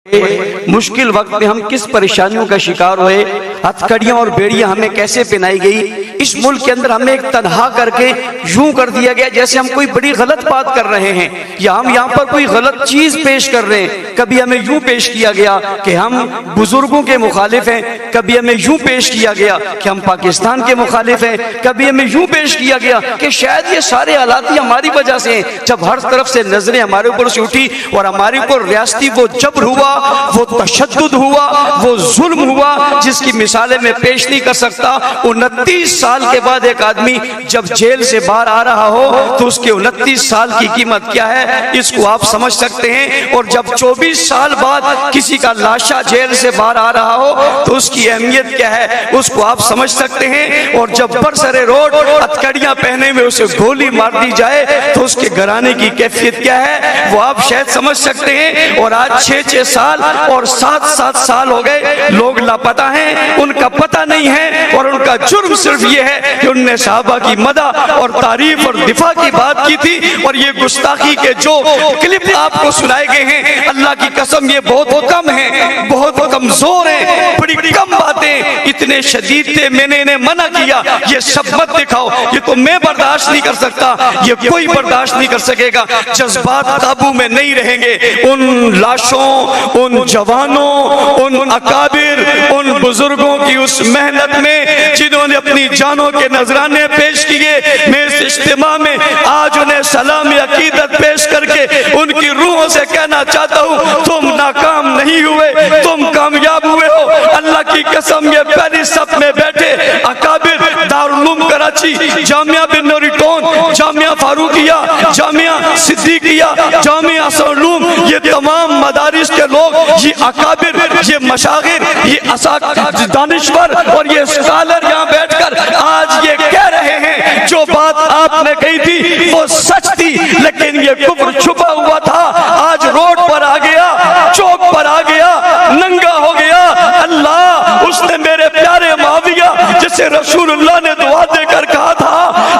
مشکل وقت میں ہم کس پریشانیوں کا شکار ہوئے، ہتھکڑیاں اور بیڑیاں ہمیں کیسے پہنائی گئی۔ اس ملک کے اندر ہمیں ایک تنہا کر کے یوں کر دیا گیا جیسے ہم کوئی بڑی غلط بات کر رہے ہیں یا ہم یہاں پر کوئی غلط چیز پیش کر رہے ہیں۔ کبھی ہمیں یوں پیش کیا گیا کہ ہم بزرگوں کے مخالف ہیں، کبھی ہمیں یوں پیش کیا گیا کہ ہم پاکستان کے مخالف ہیں، کبھی ہمیں یوں پیش کیا گیا کہ شاید یہ سارے حالات ہماری وجہ سے ہیں۔ جب ہر طرف سے نظریں ہمارے اوپر سے اٹھی اور ہمارے اوپر ریاستی وہ جبر ہوا، وہ تشدد ہوا، وہ ظلم ہوا جس کی مثالیں میں پیش نہیں کر سکتا۔ 29 سال کے بعد ایک آدمی جب جیل سے باہر آ رہا ہو تو اس کے 29 سال کی قیمت کیا ہے اس کو آپ سمجھ سکتے ہیں، اور جب 24 سال بعد کسی کا لاشا جیل سے باہر آ رہا ہو تو اس کی اہمیت کیا ہے اس کو آپ سمجھ سکتے ہیں، اور جب برسر روڈ ہتھکڑیاں پہنے میں اسے گولی مار دی جائے تو اس کے گھرانے کی کیفیت کیا ہے وہ آپ شاید سمجھ سکتے ہیں۔ اور آج 6 سال اور 7 سال ہو گئے، لوگ لاپتہ ہیں، ان کا پتہ نہیں ہے، اور ان کا جرم صرف یہ ہے کہ انہوں نے صحابہ کی مدح اور تعریف اور دفاع کی بات کی تھی، اور یہ گستاخی کے جو کلپ آپ کو سنائے گئے ہیں اللہ کی قسم یہ بہت کم ہیں، بہت کمزور ہیں، بڑی کم باتیں اتنے شدید تھے۔ میں نے انہیں منع کیا یہ سب مت دکھاؤ، یہ تو میں برداشت نہیں کر سکتا، یہ کوئی برداشت نہیں کر سکے گا۔ جذبات قابو میں نہیں رہیں گے، ان لاشوں، ان جوانوں، ان اکابر، ان بزرگوں کی اس محنت میں جنہوں نے اپنی جانوں کے نذرانے پیش کیے، میں اس اجتماع میں آج انہیں سلام عقیدت پیش کر کے ان کی روحوں سے کہنا چاہتا ہوں تم ناکام نہیں ہوئے، تم کامیاب ہوئے ہو۔ اللہ کی قسم یہ پہلی صف میں بیٹھے اکابر، دارالعلوم کراچی، جامعہ بن نوری ٹون، جامعہ فاروقیہ، جامعہ صدیقیہ، جامعہ اسلام، یہ تمام مدارس کے لوگ، یہ اکابر، یہ مشاغر، یہ دانشور اور یہ اسکالر یہاں بیٹھ کر آج یہ کہہ رہے ہیں جو بات آپ نے کہی تھی وہ سچ تھی، لیکن یہ کفر چھپا ہوا تھا، آج روڈ پر آ گیا، چوک پر آ گیا، ننگا ہو گیا۔ اللہ اس نے میرے پیارے معاویہ جسے رسول اللہ نے دعا دے کر کہا تھا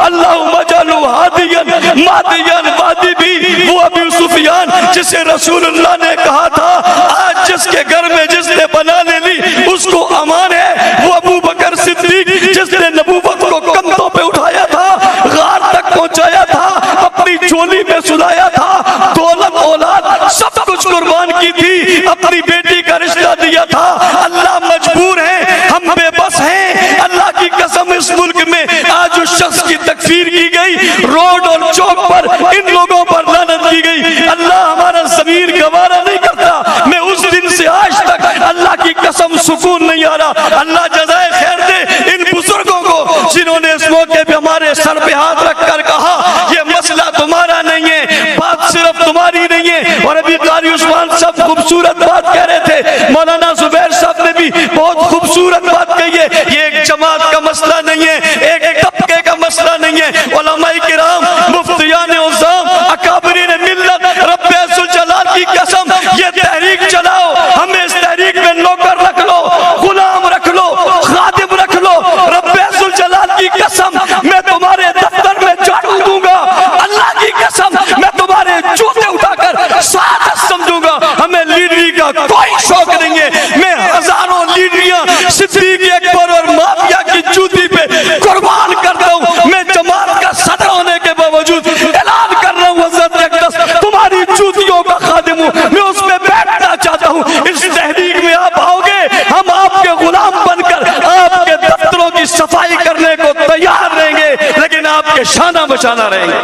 اللہم اجعلہ ہادیا مہدیا وادی بھی، وہ ابو سفیان جسے رسول اللہ نے کہا تھا آج جس کے گھر میں جس نے بنا لے لی اس کو امان ہے، وہ ابو بکر صدیق جس نے نبوت کو کندھوں پہ اٹھایا تھا، غار تک پہنچایا تھا، اپنی چولی میں سلایا تھا، دولت اولاد سب کچھ قربان کی تھی، اپنی بیٹی کا رشتہ دیا تھا۔ اللہ مجبور ہے، ہم بے بس ہیں۔ اللہ کی قسم اس ملک میں آج اس شخص کی تکفیر کی گئی، روڈ اور چوک پر ان لوگوں پر لعنت کی گئی، اللہ ہمارا ضمیر گوارا نہیں کرتا۔ میں اس دن سے آج تک اللہ کی قسم سکون نہیں آ رہا۔ اللہ جزائے خیر دے ان بزرگوں کو جنہوں نے اس موقع پہ ہمارے سر پہ ہاتھ رکھ کر کہا یہ مسئلہ تمہارا نہیں ہے، بات صرف تمہاری نہیں ہے۔ اور ابھی قاری عثمان صاحب خوبصورت بات کہہ رہے تھے، مولانا زبیر صاحب نے بھی بہت خوبصورت بات کہی ہے، یہ ایک جماعت کا مسئلہ نہیں ہے، ایک طبقے کا مسئلہ نہیں ہے۔ علماء کرام، مفتیان عظام، اکابرین ملت، رب ذوالجلال کی قسم یہ تحریک چلاؤ، ہمیں اس تحریک میں نوکر رکھ لو، غلام رکھ لو، خادم رکھ لو۔ رب ذوالجلال کی قسم میں تمہارے دفتر میں جھاڑو دوں گا، اللہ کی قسم میں تمہارے جوتے اٹھا کر سعادت سمجھوں گا۔ ہمیں لیڈری کا کوئی شوق نہیں ہے، میں ہزاروں لیڈریاں صدیق اکبر اور معاویہ کی جوتی پہ قربان کرتا ہوں۔ میں جماعت کا صدر ہونے کے باوجود اعلان کر رہا ہوں حضرت اقدس تمہاری جوتیوں کا خادم ہوں، میں اس میں بیٹھنا چاہتا ہوں۔ اس تحریک میں آپ آؤ گے، ہم آپ کے غلام بن کر آپ کے دفتروں کی صفائی کرنے کو تیار رہیں گے، لیکن آپ کے شانہ بشانہ رہیں گے۔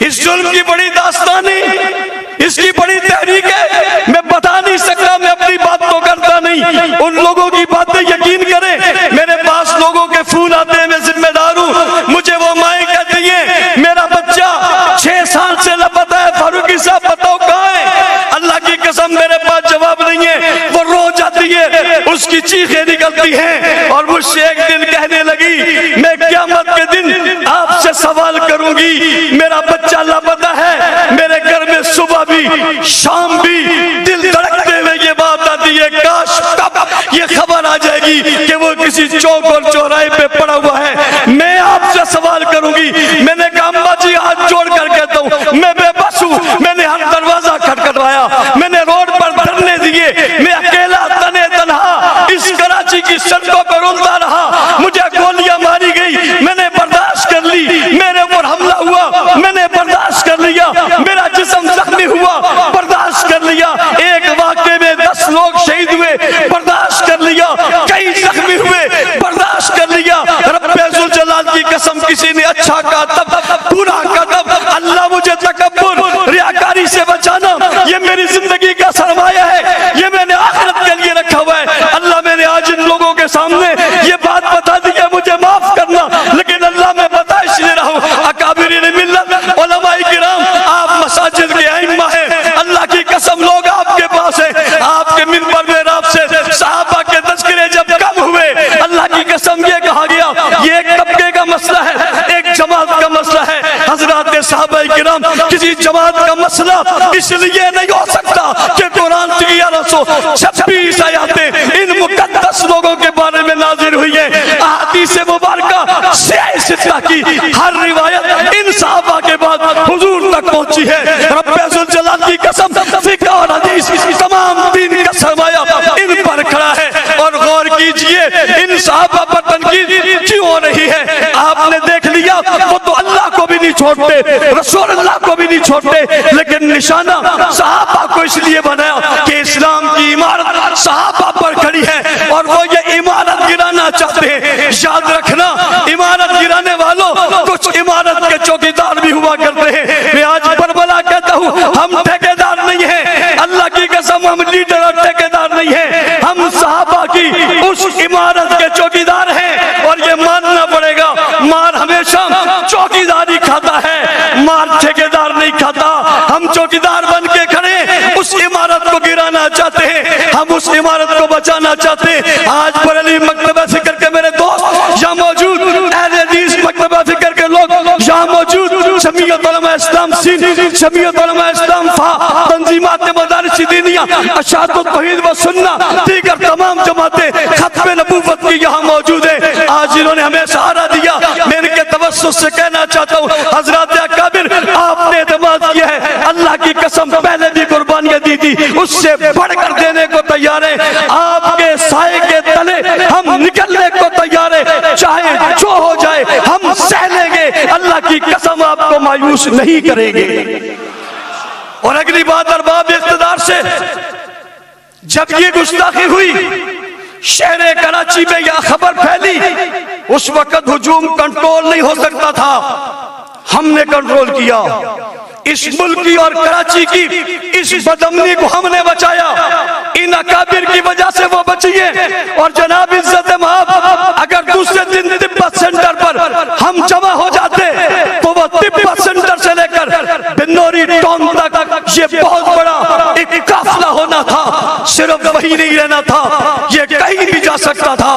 اس ظلم کی بڑی داستانی، اس کی بڑی تحریک ہے، میں بتا نہیں سکتا، میں اپنی بات تو کرتا نہیں، ان لوگوں کی باتیں یقین کریں۔ میرے پاس لوگوں کے فون آتے ہیں، میں ذمہ دار ہوں، مجھے وہ مائیں کہتی ہیں میرا بچہ 6 سال سے لاپتہ ہے، فاروقی صاحب بتاؤ کہاں ہے؟ اللہ کی قسم میرے پاس جواب نہیں ہے، وہ رو جاتی ہے، اس کی چیخیں نکلتی ہیں، اور مجھ سے ایک دن کہنے لگی میں قیامت کے دن آپ سے سوال کروں گی، میرا بچہ لاپتہ ہے، میرے گھر میں صبح بھی شام بھی دل دھڑکتے ہوئے یہ بات آتی ہے کاش کب یہ خبر آ جائے گی کہ وہ کسی چوک اور چوراہے پہ پڑا ہوا ہے۔ میں آپ سے سوال کروں گی، میں نے کہا اماں جی ہاتھ جوڑ کر کہتا ہوں میں بے بس ہوں، میں نے ہر دروازہ کھٹکھٹایا، میں نے روڈ پر دھرنے دیے، لیے میں اکیلا تنے تنہا اس کراچی کی سڑکوں پر رولتا رہا، مجھے گولیاں ماری گئی، میں نے برداشت کر لی، میرے اوپر حملہ ہوا، میں نے برداشت کر لیا، میرا جسم زخمی ہوا، برداشت کر لیا، ایک واقعے میں 10 لوگ شہید ہوئے، برداشت کر لیا، کئی زخمی ہوئے، برداشت کر لیا۔ رب ذوالجلال کی قسم کسی نے اچھا کہا تب، برا کہا تب، اللہ مجھے تکبر ریاکاری سے بچانا، یہ میری زندگی کا سرمایہ ہے، یہ میں نے آخرت کے لیے رکھا ہوا ہے۔ اللہ میں نے آج ان لوگوں کے سامنے یہ بات بتا دی ہے، مجھے معاف کرنا، لیکن اللہ میں بتائش دے رہا ہوں۔ اکابرین ملت، علماء کرام، آپ مساجد کے ائمہ ہیں، اللہ کی قسم لوگ آپ کے پاس ہیں، آپ کے منبر میں آپ سے صحابہ کے تذکرے جب کم ہوئے، اللہ کی قسم یہ کہا گیا یہ ایک طبقے کا مسئلہ ہے، ایک جماعت کا مسئلہ ہے۔ حضرات صحابہ کرام، کسی جماعت کا مسئلہ اس لیے نہیں ہو سکتا کہ قرآن کی 1126 آیاتیں ان مقدس لوگوں کے بارے میں نازل ہوئی ہیں۔ احادیث مبارکہ سیاہ ستہ کی ہر روایت ان صحابہ کے بعد حضور تک پہنچی ہے۔ رب ذوالجلال کی قسم، فقہ اور حدیث تمام دین کا سرمایہ ان پر کھڑا ہے۔ اور غور کیجئے ان صحابہ پر تنقید کیوں ہو رہی ہے؟ آپ نے دیکھ لیا وہ تو اللہ کو بھی نہیں چھوڑتے، رسول اللہ کو بھی نہیں چھوڑتے، لیکن نشانہ صحابہ کو اس لیے بنایا کہ اسلام کی عمارت صحابہ پر کھڑی ہے اور وہ یہ عمارت گرانا چاہتے ہیں۔ یاد رکھنا، عمارت گرانے والوں کچھ عمارت کے چوکیدار بھی ہوا کرتے ہیں۔ میں آج بربلا کہتا ہوں، ہم ٹھیکیدار نہیں ہیں، اللہ کی قسم ہم لیڈر اور ٹھیکیدار نہیں ہیں، ہم صحابہ کی اس عمارت کے چوکیدار ہیں۔ اور یہ ماننا پڑے گا، مار ہمیشہ چوکیداری کھاتا ہے، مار ٹھیکیدار نہیں کھاتا۔ ہم چوکیدار بن کے کھڑے اس عمارت کو گرانا چاہتے ہیں، ہم اس عمارت کو بچانا چاہتے ہیں۔ آج بریلی مکتبہ فکر کے میرے دوست یہاں موجود، اہل حدیث مکتبہ فکر کے لوگ یہاں موجود، جمعیت علماء اسلام سندھ، جمعیت علماء اسلام فا، تنظیمات مدارس دینیہ، اشاعت التوحید و سنہ، دیگر تمام جماعتیں ختم نبوت کی یہاں موجود ہیں۔ آج انہوں نے ہمیں سہارا دیا، میں ان کے توسط سے کہنا چاہتا ہوں، حضرات اکابر، آپ نے اعتماد کیا ہے، اللہ کی قسم پہلے بھی قربانیاں دی تھی، اس سے بڑھ کر دینے کو تیار ہیں۔ آپ کے سائے کے تلے ہم نکلنے کو تیار ہیں، چاہے جو ہو جائے ہم سہ لیں گے، اللہ کی قسم آپ کو مایوس نہیں کریں گے۔ اور اگلی بات ارباب اقتدار سے، جب یہ گستاخی ہوئی شہر کراچی میں یہ خبر پھیلی، اس وقت ہجوم کنٹرول نہیں ہو سکتا تھا، ہم نے کنٹرول کیا۔ اس ملکی اور کراچی کی اس بدامنی کو ہم نے بچایا، ان اکابر کی وجہ سے وہ بچیے۔ اور جناب عزت مآب، اگر دوسرے دن تبت سینٹر پر ہم جمع ہو جاتے تو وہ تبت سینٹر سے لے کر بنوری ٹاؤن تک یہ بہت بڑا ایک قافلہ ہونا تھا، صرف وہی نہیں رہنا تھا، یہ کہیں بھی جا سکتا تھا۔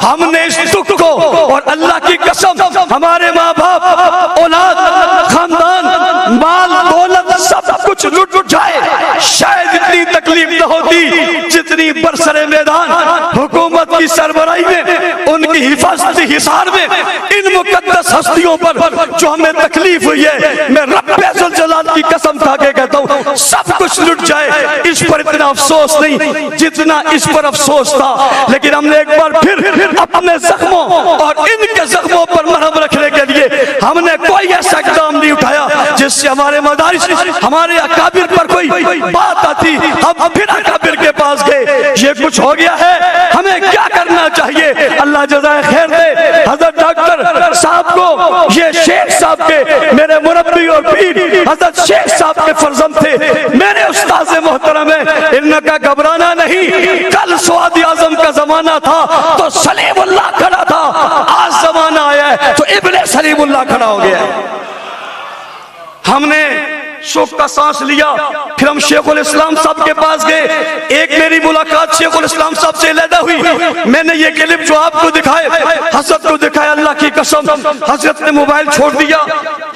ہم نے اس دکھ کو، اور اللہ کی قسم ہمارے ماں باپ، اولاد، خاندان، مال دولت سب کچھ لٹ جائے، شاید اتنی تکلیف نہ ہوتی جتنی برسر میدان حکومت کی سربراہی میں، ان کی حفاظتی حصار میں، ان مقدس ہستیوں پر جو ہمیں تکلیف ہوئی ہے۔ میں رب ذوالجلال کی قسم کھا کے کہتا ہوں، سب کچھ لٹ جائے، اس پر اتنا افسوس نہیں جتنا اس پر افسوس تھا۔ لیکن ہم نے ایک بار پھر اپنے زخموں اور ان کے زخموں پر مرہم رکھنے کے لیے ہم نے کوئی ایسا اقدام نہیں اٹھایا جس سے ہمارے مدارس، ہمارے اکابر پر کوئی بات آتی، ہم پھر اکابر کے پاس گئے۔ یہ کچھ ہو گیا ہے، ہمیں کیا کرنا چاہیے؟ اللہ جزائے خیر دے حضرت ڈاکٹر صاحب کو، یہ شیخ صاحب کے میرے مربی اور پیر حضرت شیخ صاحب کے فرزند تھے، میرے استاذ محترم ہیں، ان کا گھبرانا نہیں۔ کل سواد اعظم کا زمانہ تھا تو سلیم اللہ کھڑا تھا، آج زمانہ آیا ہے تو ابن سلیم اللہ کھڑا ہو گیا ہے۔ ہم نے سکھ کا سانس لیا، پھر ہم شیخ الاسلام صاحب کے پاس گئے۔ ایک میری ملاقات شیخ الاسلام صاحب سے علیحدہ ہوئی، میں نے یہ کلپ جو آپ کو دکھائے، حضرت کو دکھایا، اللہ کی قسم حضرت نے موبائل چھوڑ دیا،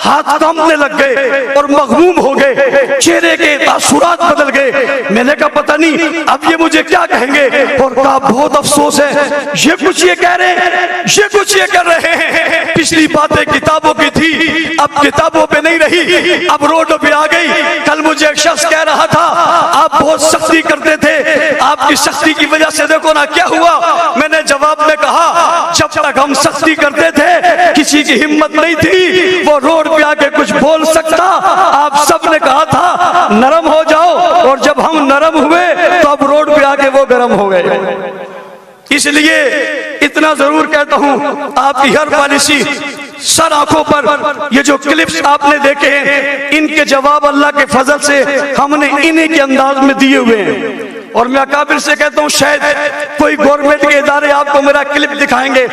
ہاتھ کانپنے لگ گئے اور مغموم ہو گئے، چہرے کے تاثرات بدل گئے۔ میں نے کہا پتہ نہیں اب یہ مجھے کیا کہیں گے، اور کہا بہت افسوس ہے، یہ کچھ یہ کہہ رہے ہیں، یہ کچھ یہ کر رہے ہیں، پچھلی باتیں کتابوں کی تھی اب کتابوں پہ نہیں رہی، اب روڈوں پہ آ گئی۔ کل مجھے ایک شخص کہہ رہا تھا آپ بہت سختی کرتے تھے، آپ کی سختی کی وجہ سے دیکھو نا کیا ہوا۔ میں نے جواب میں کہا جب تک ہم سختی کرتے تھے کسی کی ہمت نہیں تھی وہ روڈ پہ آ کے کچھ بول سکتا، آپ سب نے کہا تھا نرم ہو جاؤ، اور جب ہم نرم ہوئے تو اب روڈ پہ آ کے وہ گرم ہو گئے۔ اس لیے اتنا ضرور کہتا ہوں آپ کی ہر پالیسی سر آنکھوں پر یہ جو کلپس آپ نے دیکھے ہیں ان کے جواب اللہ کے فضل سے ہم نے انہی کے انداز میں دیے ہوئے ہیں۔ اور میں اکابر سے کہتا ہوں شاید کوئی گورنمنٹ کے ادارے آپ کو میرا کلپ دکھائیں گے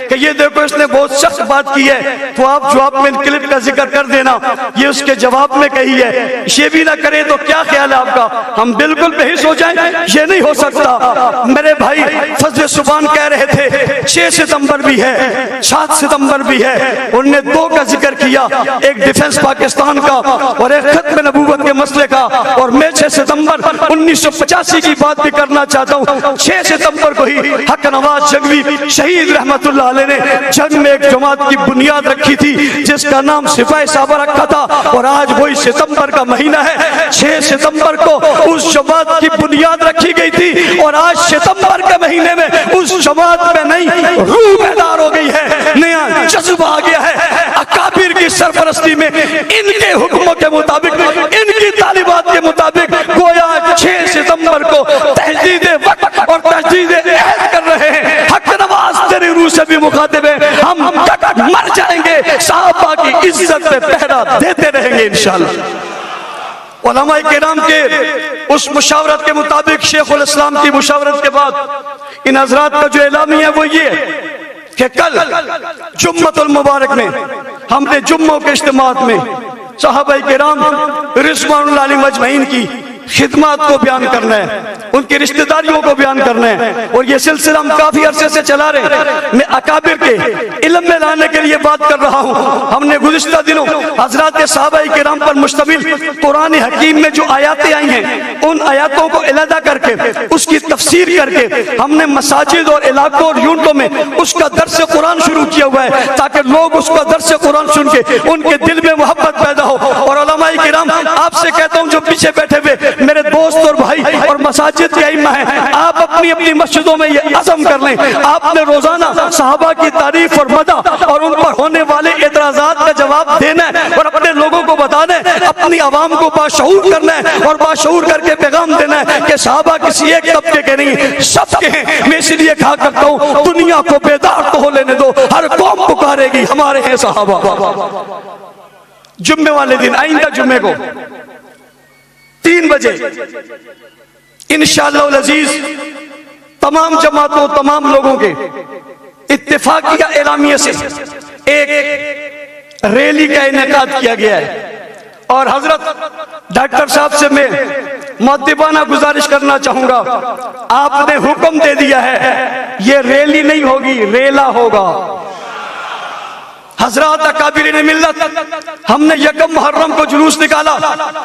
کہ یہ دیکھو اس نے بہت سخت بات کی ہے، تو آپ جواب میں ان کلپ کا ذکر کر دینا یہ اس کے جواب میں کہی ہے، یہ بھی نہ کرے تو کیا خیال ہے آپ کا؟ ہم بالکل بحث ہو جائیں، یہ نہیں ہو سکتا۔ میرے بھائی فضل سبحان کہہ رہے تھے 6 ستمبر بھی ہے 7 ستمبر بھی ہے، انہوں نے 2 کا ذکر کیا، ایک ڈیفنس پاکستان کا اور ایک ختم نبوت کے مسئلے کا، اور میں 6 ستمبر 1985 کی بات بھی کرنا چاہتا ہوں۔ 6 ستمبر کو ہی حق نواز جنگوی شہید رحمت اللہ علیہ نے جنگ میں ایک جماعت کی بنیاد رکھی تھی جس کا نام سپاہی صحابہ رکھا تھا، اور آج وہی ستمبر کا مہینہ ہے۔ 6 ستمبر کو اس جماعت کی بنیاد رکھی گئی تھی، اور آج ستمبر کے مہینے میں اس جماعت میں نئی روح بیدار ہو گئی ہے، نیا جذبہ آ گیا ہے۔ اکابر کی سرپرستی میں ان کے حکموں کے مطابق، ان کی تعلیمات کے مطابق گویا 6 ستمبر کو تجدید وقت اور تجدید عہد کر رہے ہیں۔ حق نواز تیری روح سے بھی مخاطب ہے، ہم تک مر جائیں گے صحابہ کی عزت پہ پہرا دیتے رہیں گے انشاءاللہ۔ علماء کرام کے اس مشاورت کے مطابق شیخ الاسلام کی مشاورت کے بعد ان حضرات کا جو اعلامیہ ہے وہ یہ کہ کل جمعۃ المبارک میں ہم نے جمعوں کے اجتماعات میں صحابہ کرام رضوان اللہ علیہم اجمعین کی خدمات کو بیان کرنا ہے، ان کی رشتہ داریوں کو بیان کرنا ہے، اور یہ سلسلہ ہم کافی عرصے سے چلا رہے ہیں۔ میں اکابر کے علم میں لانے کے لیے بات کر رہا ہوں۔ ہم نے گزشتہ دنوں حضرات صحابہ کرام پر مشتمل قرآن حکیم میں جو آیاتیں آئی ہیں ان آیاتوں کو علیحدہ کر کے اس کی تفسیر کر کے ہم نے مساجد اور علاقوں اور یونٹوں میں اس کا درس قرآن شروع کیا ہوا ہے تاکہ لوگ اس کا درس قرآن سن کے ان کے دل میں محبت پیدا ہو۔ اور علماء کرام آپ سے کہتا ہوں جو پیچھے بیٹھے ہوئے میرے دوست اور بھائی اور مساجد کے ائمہ ہیں، آپ اپنی اپنی مسجدوں میں یہ عزم کر لیں، آپ نے روزانہ صحابہ کی تعریف اور مدح اور ان پر ہونے والے اعتراضات کا جواب دینا ہے، اور اپنے لوگوں کو بتانا ہے، اپنی عوام کو باشعور کرنا ہے، اور باشعور کر کے پیغام دینا ہے کہ صحابہ کسی ایک طبقے کے نہیں سب کے ہیں۔ میں اس لیے کہا کرتا ہوں دنیا کو بیدار تو ہو لینے دو، ہر قوم پکارے گی ہمارے ہیں صحابہ۔ جمعے والے دن آئندہ جمعے کو 3 بجے انشاءاللہ العزیز تمام جماعتوں تمام لوگوں کے اتفاقیہ اعلامیہ سے ایک ریلی کا انعقاد کیا گیا ہے، اور حضرت ڈاکٹر صاحب سے میں مؤدبانہ گزارش کرنا چاہوں گا، آپ نے حکم دے دیا ہے یہ ریلی نہیں ہوگی ریلا ہوگا۔ حضرات اکابرین ملت ہم نے یکم محرم کو جلوس نکالا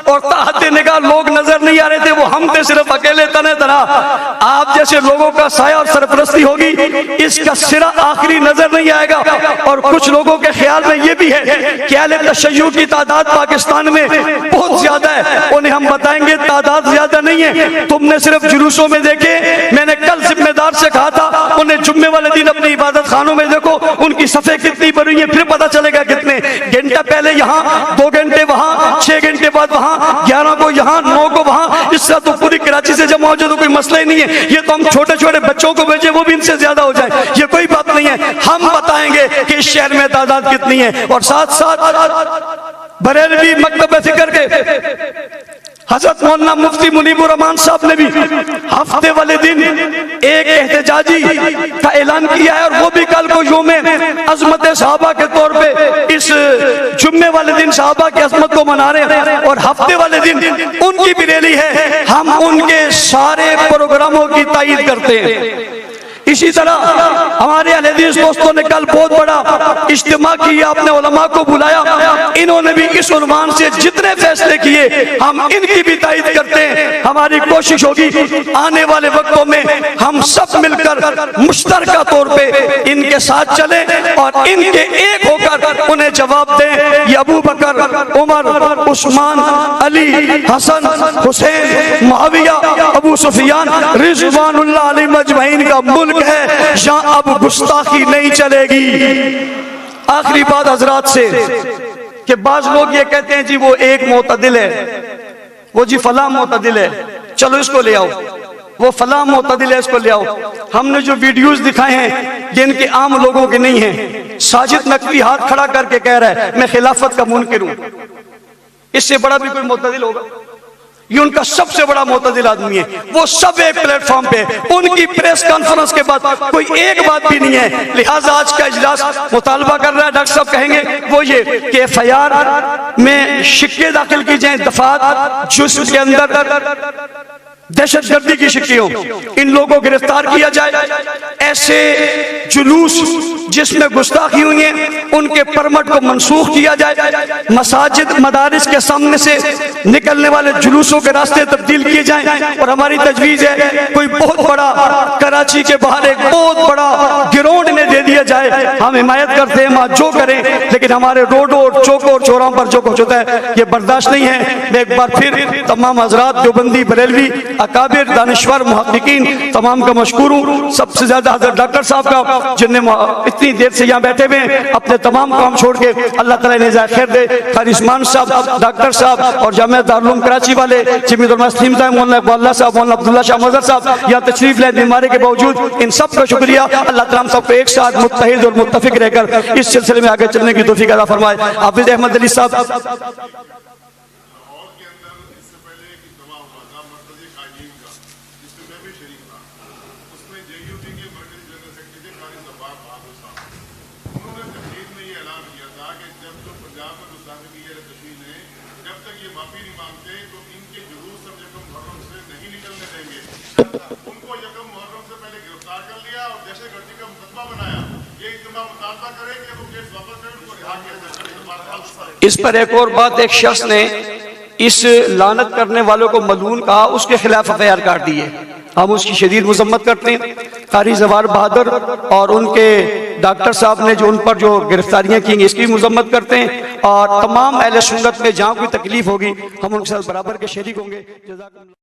اور تحت نگاہ لوگ نظر نہیں آ رہے تھے، وہ ہم تھے صرف اکیلے تنہ تنہا۔ آپ جیسے لوگوں کا سایہ اور سرپرستی ہوگی اس کا سرا آخری نظر نہیں آئے گا۔ اور کچھ لوگوں کے خیال میں یہ بھی ہے کہ اہل تشیع کی تعداد پاکستان میں بہت زیادہ ہے، انہیں ہم بتائیں گے تعداد زیادہ نہیں ہے، تم نے صرف جلوسوں میں دیکھے۔ میں نے کل ذمہ دار سے کہا تھا انہیں جمعے والے دن اپنی عبادت خانوں میں دیکھو ان کی صفیں کتنی بڑی ہیں، پھر پتا چلے گا کتنے گھنٹہ پہلے یہاں 2 گھنٹے وہاں 6 گھنٹے بعد وہاں 11 کو یہاں 9 کو وہاں، اس طرح تو پوری کراچی سے جمع ہو جائے تو کوئی مسئلہ ہی نہیں ہے۔ یہ تو ہم چھوٹے چھوٹے بچوں کو بھیجیں وہ بھی ان سے زیادہ ہو جائے، یہ کوئی بات نہیں ہے، ہم بتائیں گے کہ اس شہر میں تعداد کتنی ہے۔ اور ساتھ ساتھ بریلوی مکتب فکر کے حضرت مولانا مفتی منیب الرحمان صاحب نے بھی ہفتے والے دن ایک احتجاجی کا اعلان کیا ہے، اور وہ بھی کل کو یوم عظمت صحابہ کے طور پہ اس جمعے والے دن صحابہ کی عظمت کو منا رہے ہیں، اور ہفتے والے دن ان کی بھی ریلی ہے۔ ہم ان کے سارے پروگراموں کی تائید کرتے ہیں، اسی طرح ہمارے اہل حدیث دوستوں نے کل بہت بڑا اجتماع کیا، اپنے علماء کو بلایا، انہوں نے بھی اس عنوان سے جتنے فیصلے کیے ہم ان کی بھی تائید کرتے ہیں۔ ہماری کوشش ہوگی آنے والے وقتوں میں ہم سب مل کر مشترکہ طور پہ ان کے ساتھ چلیں اور ان کے ایک ہو کر انہیں جواب دیں۔ یہ ابو بکر، عمر، عثمان، علی، حسن، حسین، معاویہ، ابو سفیان رضوان اللہ علیہم اجمعین کا ملک ہے، جہاں اب گستاخی نہیں چلے گی۔ آخری بات حضرات سے کہ بعض لوگ یہ کہتے ہیں جی وہ ایک معتدل ہے، وہ جی فلاں معتدل ہے، چلو اس کو لے آؤ، وہ فلاں معتدل ہے اس کو لے آؤ۔ ہم نے جو ویڈیوز دکھائے ہیں یہ ان کے عام لوگوں کے نہیں ہیں۔ ساجد نقوی ہاتھ کھڑا کر کے کہہ رہا ہے میں خلافت کا منکر ہوں، اس سے بڑا بھی کوئی معتدل ہوگا؟ یہ ان کا سب سے بڑا معتدل آدمی ہے، وہ سب ایک پلیٹ فارم پہ، ان کی پریس کانفرنس کے بعد کوئی ایک بات بھی نہیں ہے۔ لہٰذا آج کا اجلاس مطالبہ کر رہا ہے، ڈاکٹر صاحب کہیں گے وہ یہ کہ FIR میں شکے داخل کی جائیں، دفعات جس کے اندر دہشت گردی کی شکیوں، ان لوگوں کو گرفتار کیا جائے، ایسے جلوس جس میں گستاخی ہوئی ہیں ان کے پرمٹ کو منسوخ کیا جائے، مساجد مدارس کے سامنے سے نکلنے والے جلوسوں کے راستے تبدیل کیے جائیں، اور ہماری تجویز ہے کوئی بہت بڑا کراچی کے باہر ایک بہت بڑا گراؤنڈ میں دے دیا جائے۔ ہم حمایت کرتے ہیں وہاں جو کریں، لیکن ہمارے روڈوں اور چوکوں اور چوراہوں پر جو کچھ ہوتا ہے یہ برداشت نہیں ہے۔ میں ایک بار پھر تمام حضرات دیوبندی، بریلوی، اکابر، دانشور، محققین تمام کا مشکور ہوں، سب سے زیادہ حضرت ڈاکٹر صاحب کا جن نے اتنی دیر سے یہاں بیٹھے ہوئے ہیں، اپنے تمام کام چھوڑ کے، اللہ تعالیٰ نے جزائے خیر دے۔ قاری عثمان صاحب، ڈاکٹر صاحب اور جامعہ دارالعلوم کراچی والے، جمیعۃ علماء تسلیم صاحب، مولانا اقبال اللہ صاحب، مولانا عبداللہ شاہ مظہر صاحب یہاں تشریف لائے بیماری کے باوجود، ان سب کا شکریہ۔ اللہ تعالیٰ ہم سب کو ایک ساتھ متحد اور متفق رہ کر اس سلسلے میں آگے چلنے کی توفیق عطا فرمائے۔ حافظ احمد علی صاحب۔ اس پر ایک اور بات، ایک شخص نے اس لعنت کرنے والوں کو ملعون کہا، اس کے خلاف FIR کاٹ دی ہے۔ ہم اس کی شدید مذمت کرتے ہیں۔ قاری زوار بہادر اور ان کے ڈاکٹر صاحب نے جو ان پر جو گرفتاریاں کی ہیں اس کی مذمت کرتے ہیں، اور تمام اہل سنت میں جہاں کوئی تکلیف ہوگی ہم ان کے ساتھ برابر کے شریک ہوں گے۔ جزاک اللہ۔